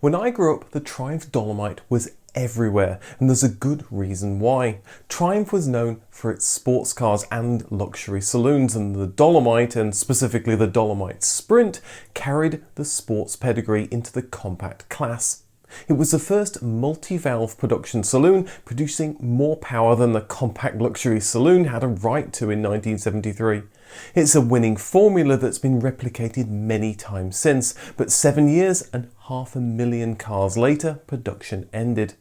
When I grew up, the Triumph Dolomite was everywhere, and there's a good reason why. Triumph was known for its sports cars and luxury saloons, and the Dolomite, and specifically the Dolomite Sprint, carried the sports pedigree into the compact class. It was the first multi-valve production saloon, producing more power than the compact luxury saloon had a right to in 1973. It's a winning formula that's been replicated many times since, but 7 years and 500,000 cars later, production ended.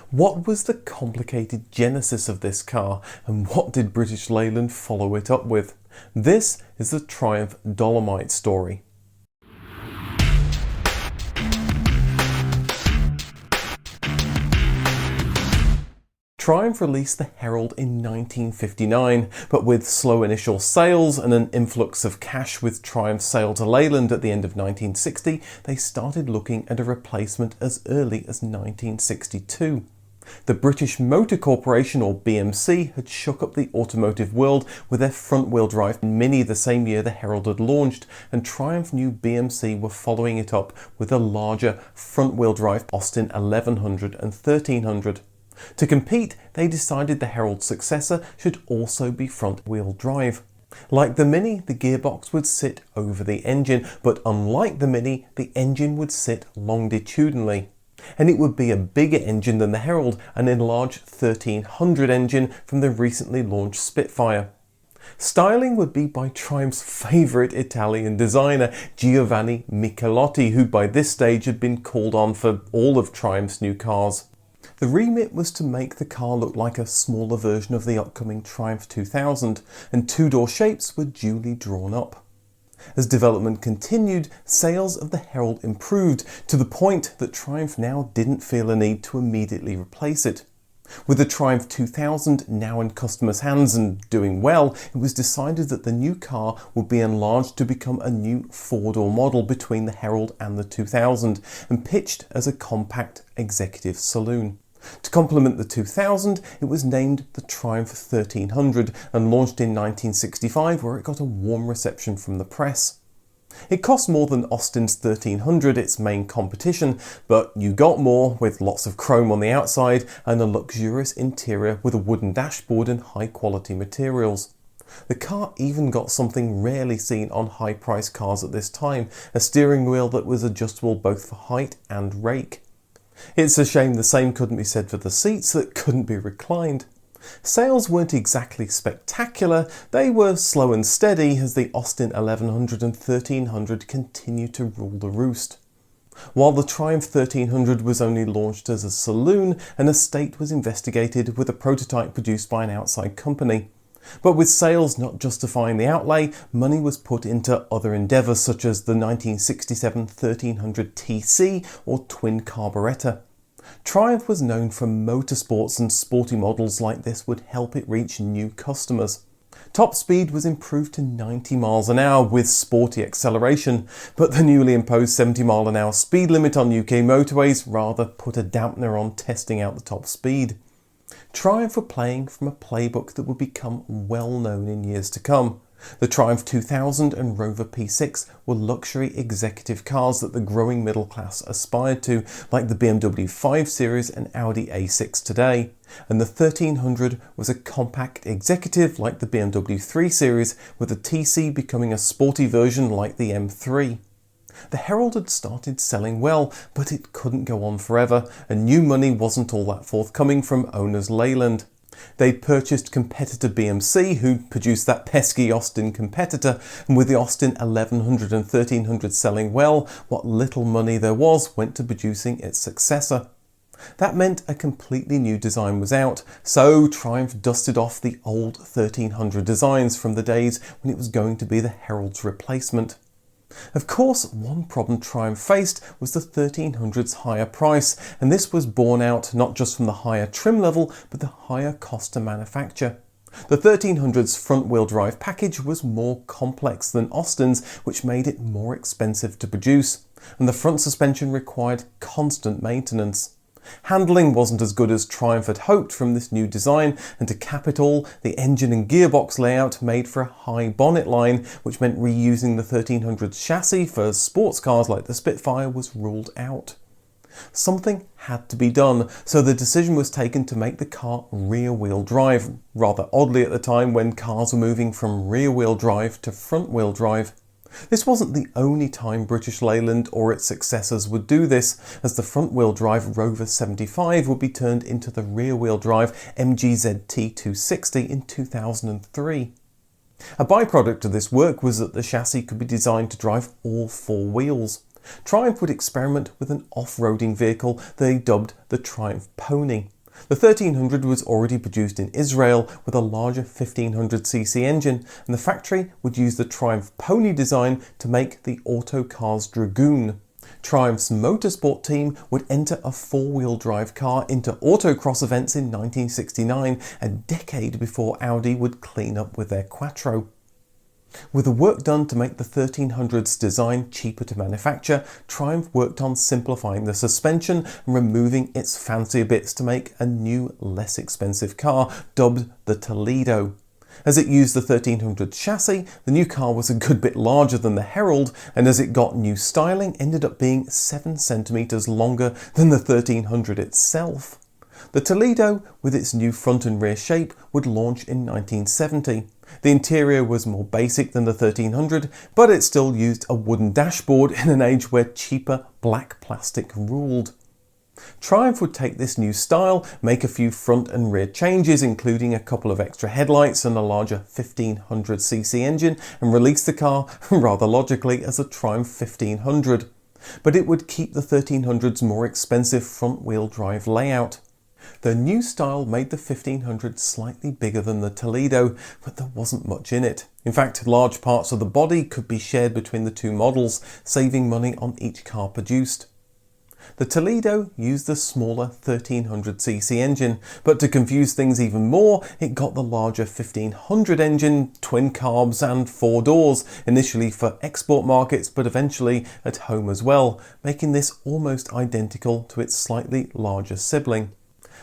What was the complicated genesis of this car, and what did British Leyland follow it up with? This is the Triumph Dolomite story. Triumph released the Herald in 1959, but with slow initial sales and an influx of cash with Triumph's sale to Leyland at the end of 1960, they started looking at a replacement as early as 1962. The British Motor Corporation, or BMC, had shook up the automotive world with their front-wheel drive Mini the same year the Herald had launched, and Triumph knew BMC were following it up with a larger front-wheel drive Austin 1100 and 1300. To compete, they decided the Herald's successor should also be front-wheel drive. Like the Mini, the gearbox would sit over the engine, but unlike the Mini, the engine would sit longitudinally. And it would be a bigger engine than the Herald, an enlarged 1300 engine from the recently launched Spitfire. Styling would be by Triumph's favourite Italian designer, Giovanni Michelotti, who by this stage had been called on for all of Triumph's new cars. The remit was to make the car look like a smaller version of the upcoming Triumph 2000, and two-door shapes were duly drawn up. As development continued, sales of the Herald improved to the point that Triumph now didn't feel a need to immediately replace it. With the Triumph 2000 now in customers' hands and doing well, it was decided that the new car would be enlarged to become a new four-door model between the Herald and the 2000 and pitched as a compact executive saloon. To complement the 2000, it was named the Triumph 1300 and launched in 1965, where it got a warm reception from the press. It cost more than Austin's 1300, its main competition, but you got more with lots of chrome on the outside and a luxurious interior with a wooden dashboard and high-quality materials. The car even got something rarely seen on high-priced cars at this time, a steering wheel that was adjustable both for height and rake. It's a shame the same couldn't be said for the seats that couldn't be reclined. Sales weren't exactly spectacular, they were slow and steady as the Austin 1100 and 1300 continued to rule the roost. While the Triumph 1300 was only launched as a saloon, an estate was investigated with a prototype produced by an outside company. But with sales not justifying the outlay, money was put into other endeavours such as the 1967 1300 TC or twin carburettor. Triumph was known for motorsports, and sporty models like this would help it reach new customers. Top speed was improved to 90 miles an hour with sporty acceleration, but the newly imposed 70 mile an hour speed limit on UK motorways rather put a dampener on testing out the top speed. Triumph were playing from a playbook that would become well known in years to come. The Triumph 2000 and Rover P6 were luxury executive cars that the growing middle class aspired to, like the BMW 5 Series and Audi A6 today. And the 1300 was a compact executive like the BMW 3 Series, with the TC becoming a sporty version like the M3. The Herald had started selling well, but it couldn't go on forever, and new money wasn't all that forthcoming from owners Leyland. They'd purchased competitor BMC, who'd produced that pesky Austin competitor, and with the Austin 1100 and 1300 selling well, what little money there was went to producing its successor. That meant a completely new design was out, so Triumph dusted off the old 1300 designs from the days when it was going to be the Herald's replacement. Of course, one problem Triumph faced was the 1300's higher price, and this was borne out not just from the higher trim level, but the higher cost to manufacture. The 1300's front-wheel drive package was more complex than Austin's, which made it more expensive to produce, and the front suspension required constant maintenance. Handling wasn't as good as Triumph had hoped from this new design, and to cap it all, the engine and gearbox layout made for a high bonnet line, which meant reusing the 1300's chassis for sports cars like the Spitfire was ruled out. Something had to be done, so the decision was taken to make the car rear-wheel drive, rather oddly at the time when cars were moving from rear-wheel drive to front-wheel drive. This wasn't the only time British Leyland or its successors would do this, as the front-wheel drive Rover 75 would be turned into the rear-wheel drive MG ZT 260 in 2003. A byproduct of this work was that the chassis could be designed to drive all four wheels. Triumph would experiment with an off-roading vehicle they dubbed the Triumph Pony. The 1300 was already produced in Israel with a larger 1500cc engine, and the factory would use the Triumph Pony design to make the Autocars Dragoon. Triumph's motorsport team would enter a four-wheel drive car into autocross events in 1969, a decade before Audi would clean up with their Quattro. With the work done to make the 1300's design cheaper to manufacture, Triumph worked on simplifying the suspension and removing its fancier bits to make a new, less expensive car, dubbed the Toledo. As it used the 1300 chassis, the new car was a good bit larger than the Herald, and as it got new styling, ended up being 7 centimeters longer than the 1300 itself. The Toledo, with its new front and rear shape, would launch in 1970. The interior was more basic than the 1300, but it still used a wooden dashboard in an age where cheaper black plastic ruled. Triumph would take this new style, make a few front and rear changes, including a couple of extra headlights and a larger 1500cc engine, and release the car, rather logically, as a Triumph 1500. But it would keep the 1300's more expensive front-wheel drive layout. The new style made the 1500 slightly bigger than the Toledo, but there wasn't much in it. In fact, large parts of the body could be shared between the two models, saving money on each car produced. The Toledo used the smaller 1300cc engine, but to confuse things even more, it got the larger 1500 engine, twin carbs and 4 doors, initially for export markets but eventually at home as well, making this almost identical to its slightly larger sibling.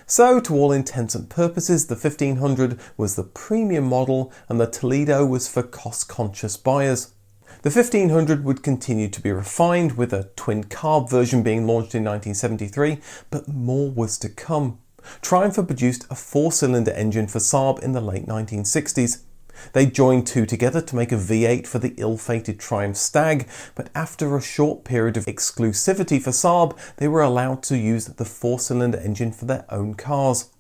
So, to all intents and purposes, the 1500 was the premium model and the Toledo was for cost-conscious buyers. The 1500 would continue to be refined, with a twin-carb version being launched in 1973, but more was to come. Triumph had produced a 4-cylinder engine for Saab in the late 1960s. They joined two together to make a V8 for the ill-fated Triumph Stag, but after a short period of exclusivity for Saab, they were allowed to use the 4-cylinder engine for their own cars.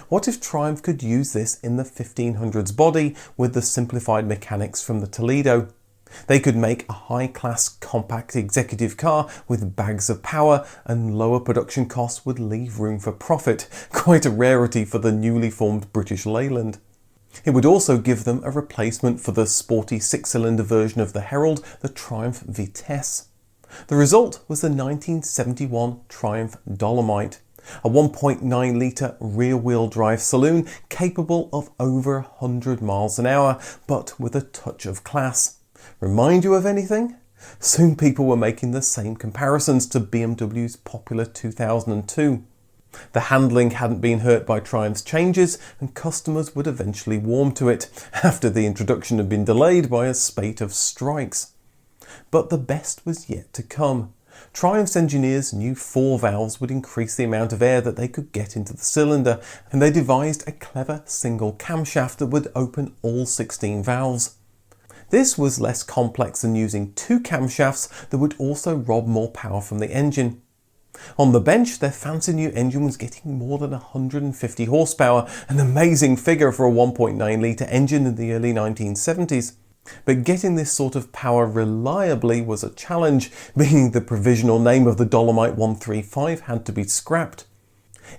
What if Triumph could use this in the 1500's body with the simplified mechanics from the Toledo? They could make a high-class compact executive car with bags of power, and lower production costs would leave room for profit, quite a rarity for the newly formed British Leyland. It would also give them a replacement for the sporty 6-cylinder version of the Herald, the Triumph Vitesse. The result was the 1971 Triumph Dolomite, a 1.9 litre rear-wheel drive saloon capable of over 100 miles an hour, but with a touch of class. Remind you of anything? Soon people were making the same comparisons to BMW's popular 2002. The handling hadn't been hurt by Triumph's changes, and customers would eventually warm to it, after the introduction had been delayed by a spate of strikes. But the best was yet to come. Triumph's engineers knew 4 valves would increase the amount of air that they could get into the cylinder, and they devised a clever single camshaft that would open all 16 valves. This was less complex than using 2 camshafts that would also rob more power from the engine. On the bench, their fancy new engine was getting more than 150 horsepower, an amazing figure for a 1.9 litre engine in the early 1970s. But getting this sort of power reliably was a challenge, meaning the provisional name of the Dolomite 135 had to be scrapped.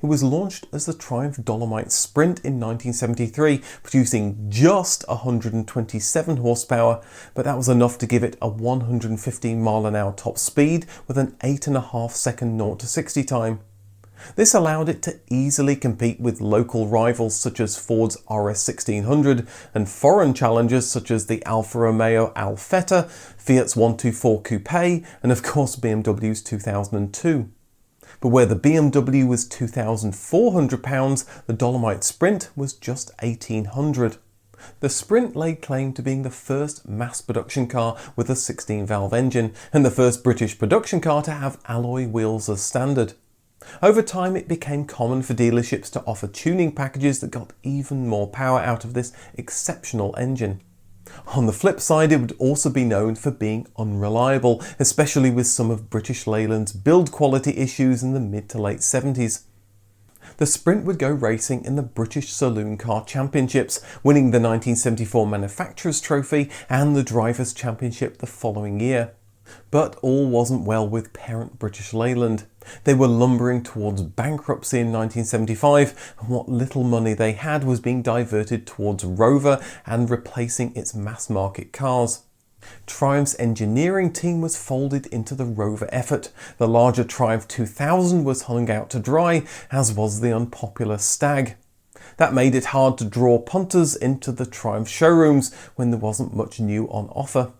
It was launched as the Triumph Dolomite Sprint in 1973, producing just 127 horsepower, but that was enough to give it a 115 mph top speed with an 8.5 second 0 to 60 time. This allowed it to easily compete with local rivals such as Ford's RS 1600 and foreign challengers such as the Alfa Romeo Alfetta, Fiat's 124 Coupe, and of course BMW's 2002. But where the BMW was £2,400, the Dolomite Sprint was just £1,800. The Sprint laid claim to being the first mass production car with a 16-valve engine, and the first British production car to have alloy wheels as standard. Over time, it became common for dealerships to offer tuning packages that got even more power out of this exceptional engine. On the flip side, it would also be known for being unreliable, especially with some of British Leyland's build quality issues in the mid to late 70s. The Sprint would go racing in the British Saloon Car Championships, winning the 1974 Manufacturers' Trophy and the Drivers' Championship the following year. But all wasn't well with parent British Leyland. They were lumbering towards bankruptcy in 1975, and what little money they had was being diverted towards Rover and replacing its mass market cars. Triumph's engineering team was folded into the Rover effort. The larger Triumph 2000 was hung out to dry, as was the unpopular Stag. That made it hard to draw punters into the Triumph showrooms when there wasn't much new on offer.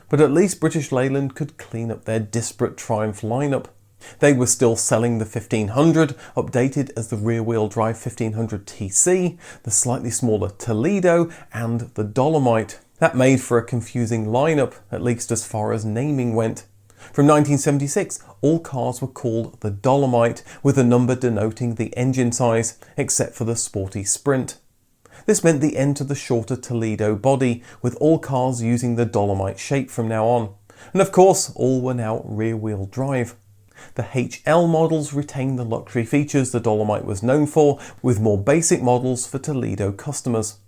But at least British Leyland could clean up their disparate Triumph lineup. They were still selling the 1500, updated as the rear-wheel drive 1500 TC, the slightly smaller Toledo, and the Dolomite. That made for a confusing lineup, at least as far as naming went. From 1976, all cars were called the Dolomite, with a number denoting the engine size, except for the sporty Sprint. This meant the end to the shorter Toledo body, with all cars using the Dolomite shape from now on. And of course, all were now rear-wheel drive. The HL models retained the luxury features the Dolomite was known for, with more basic models for Toledo customers.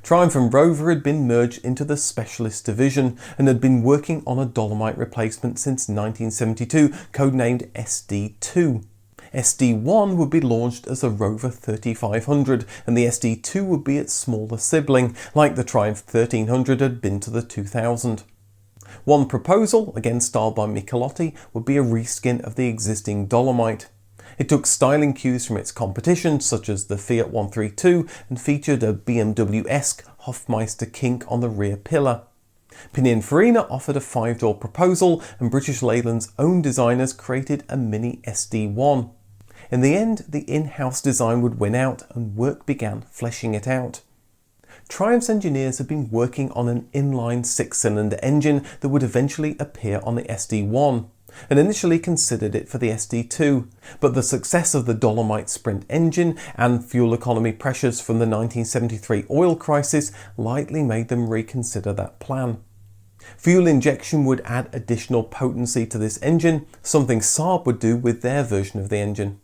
Triumph and Rover had been merged into the Specialist division and had been working on a Dolomite replacement since 1972, codenamed SD2. SD1 would be launched as a Rover 3500, and the SD2 would be its smaller sibling, like the Triumph 1300 had been to the 2000. One proposal, again styled by Michelotti, would be a reskin of the existing Dolomite. It took styling cues from its competition, such as the Fiat 132, and featured a BMW-esque Hofmeister kink on the rear pillar. Pininfarina offered a 5-door proposal, and British Leyland's own designers created a mini SD1. In the end, the in-house design would win out, and work began fleshing it out. Triumph's engineers had been working on an inline 6-cylinder engine that would eventually appear on the SD1, and initially considered it for the SD2, but the success of the Dolomite Sprint engine and fuel economy pressures from the 1973 oil crisis likely made them reconsider that plan. Fuel injection would add additional potency to this engine, something Saab would do with their version of the engine.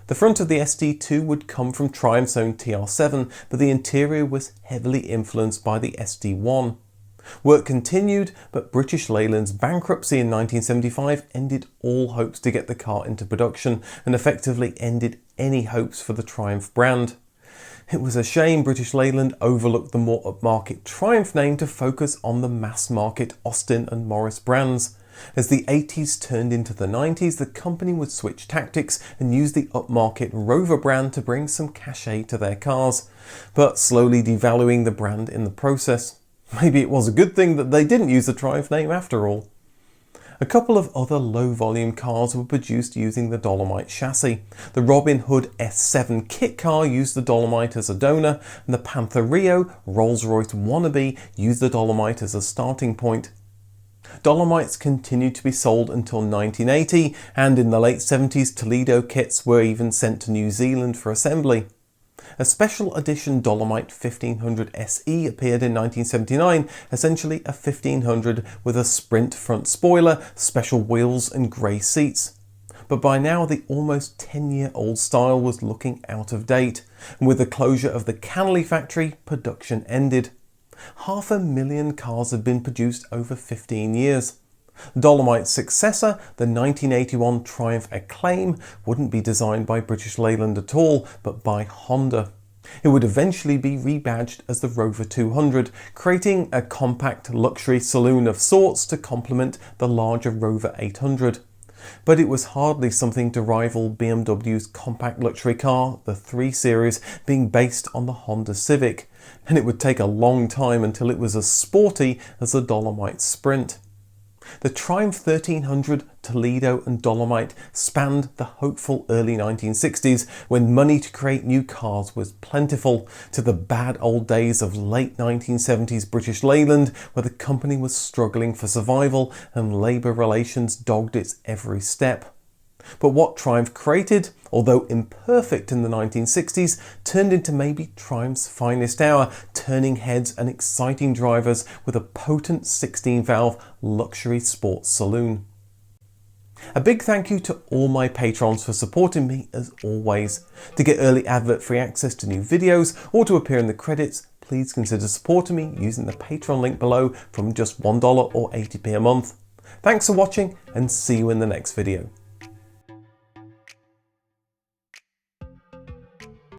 The front of the SD2 would come from Triumph's own TR7, but the interior was heavily influenced by the SD1. Work continued, but British Leyland's bankruptcy in 1975 ended all hopes to get the car into production and effectively ended any hopes for the Triumph brand. It was a shame British Leyland overlooked the more upmarket Triumph name to focus on the mass-market Austin and Morris brands. As the 80s turned into the 90s, the company would switch tactics and use the upmarket Rover brand to bring some cachet to their cars, but slowly devaluing the brand in the process. Maybe it was a good thing that they didn't use the Triumph name after all. A couple of other low-volume cars were produced using the Dolomite chassis. The Robin Hood S7 kit car used the Dolomite as a donor, and the Panther Rio Rolls-Royce wannabe used the Dolomite as a starting point. Dolomites continued to be sold until 1980, and in the late 70s Toledo kits were even sent to New Zealand for assembly. A special edition Dolomite 1500 SE appeared in 1979, essentially a 1500 with a Sprint front spoiler, special wheels and grey seats. But by now the almost 10-year-old style was looking out of date, and with the closure of the Canley factory, production ended. 500,000 cars had been produced over 15 years. Dolomite's successor, the 1981 Triumph Acclaim, wouldn't be designed by British Leyland at all, but by Honda. It would eventually be rebadged as the Rover 200, creating a compact luxury saloon of sorts to complement the larger Rover 800. But it was hardly something to rival BMW's compact luxury car, the 3 Series, being based on the Honda Civic, and it would take a long time until it was as sporty as the Dolomite Sprint. The Triumph 1300, Toledo and Dolomite spanned the hopeful early 1960s when money to create new cars was plentiful, to the bad old days of late 1970s British Leyland, where the company was struggling for survival and labour relations dogged its every step. But what Triumph created, although imperfect in the 1960s, turned into maybe Triumph's finest hour, turning heads and exciting drivers with a potent 16-valve luxury sports saloon. A big thank you to all my patrons for supporting me as always. To get early advert-free access to new videos or to appear in the credits, please consider supporting me using the Patreon link below from just $1 or 80p a month. Thanks for watching and see you in the next video.